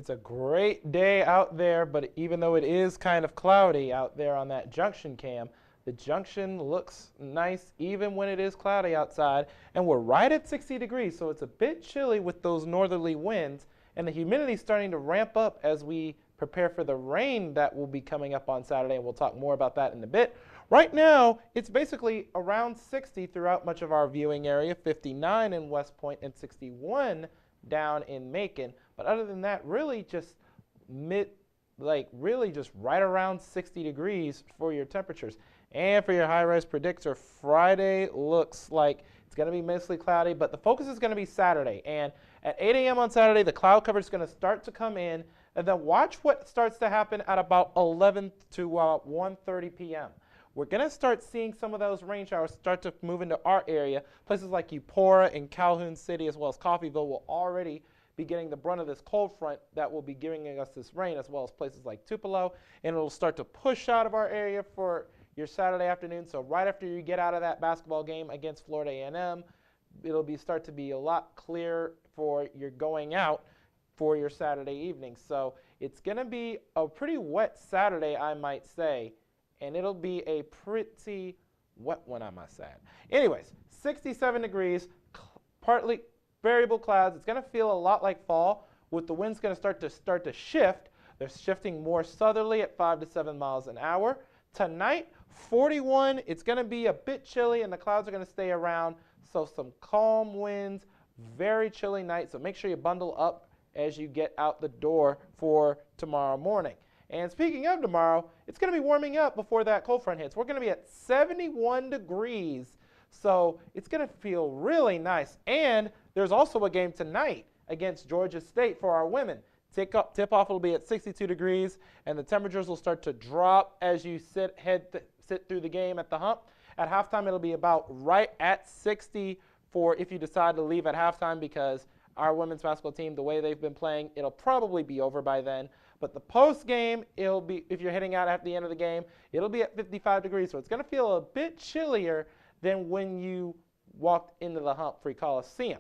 It's a great day out there, but even though it is kind of cloudy out there on that junction cam, the junction looks nice even when it is cloudy outside, and we're right at 60 degrees, so it's a bit chilly with those northerly winds, and the humidity is starting to ramp up as we prepare for the rain that will be coming up on Saturday, and we'll talk more about that in a bit. Right now, it's basically around 60 throughout much of our viewing area, 59 in West Point and 61 down in Macon. But other than that, really just really just right around 60 degrees for your temperatures. And for your high-res predictor, Friday looks like it's going to be mostly cloudy, but the focus is going to be Saturday. And at 8 a.m. on Saturday, the cloud cover is going to start to come in, and then watch what starts to happen at about 11 to 1:30 p.m. We're going to start seeing some of those rain showers start to move into our area. Places like Eupora and Calhoun City, as well as Coffeyville, will already be getting the brunt of this cold front that will be giving us this rain, as well as places like Tupelo. And it'll start to push out of our area for your Saturday afternoon. So right after you get out of that basketball game against Florida A&M, it'll start to be a lot clearer for your going out for your Saturday evening. So it's going to be a pretty wet Saturday, I might say. And it'll be a pretty wet one, I must add. Anyways, 67 degrees, partly variable clouds. It's going to feel a lot like fall, with the winds going to start to shift. They're shifting more southerly at 5 to 7 miles an hour. Tonight, 41. It's going to be a bit chilly, and the clouds are going to stay around. So some calm winds, very chilly night. So make sure you bundle up as you get out the door for tomorrow morning. And speaking of tomorrow, it's going to be warming up before that cold front hits. We're going to be at 71 degrees, so it's going to feel really nice. And there's also a game tonight against Georgia State for our women. Tip-off will be at 62 degrees, and the temperatures will start to drop as you sit through the game at the hump. At halftime, it'll be about right at 60 for if you decide to leave at halftime, because our women's basketball team, the way they've been playing, it'll probably be over by then. But the post game, it'll be, if you're heading out at the end of the game, it'll be at 55 degrees. So it's going to feel a bit chillier than when you walked into the Humphrey Coliseum.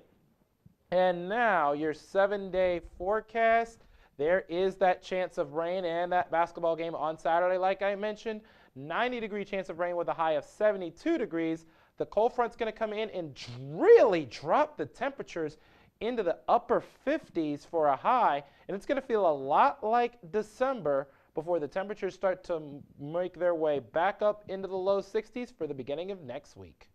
And now your 7-day forecast. There is that chance of rain and that basketball game on Saturday, like I mentioned. 90-degree chance of rain with a high of 72 degrees. The cold front's going to come in and really drop the temperatures into the upper 50s for a high, and it's going to feel a lot like December before the temperatures start to make their way back up into the low 60s for the beginning of next week.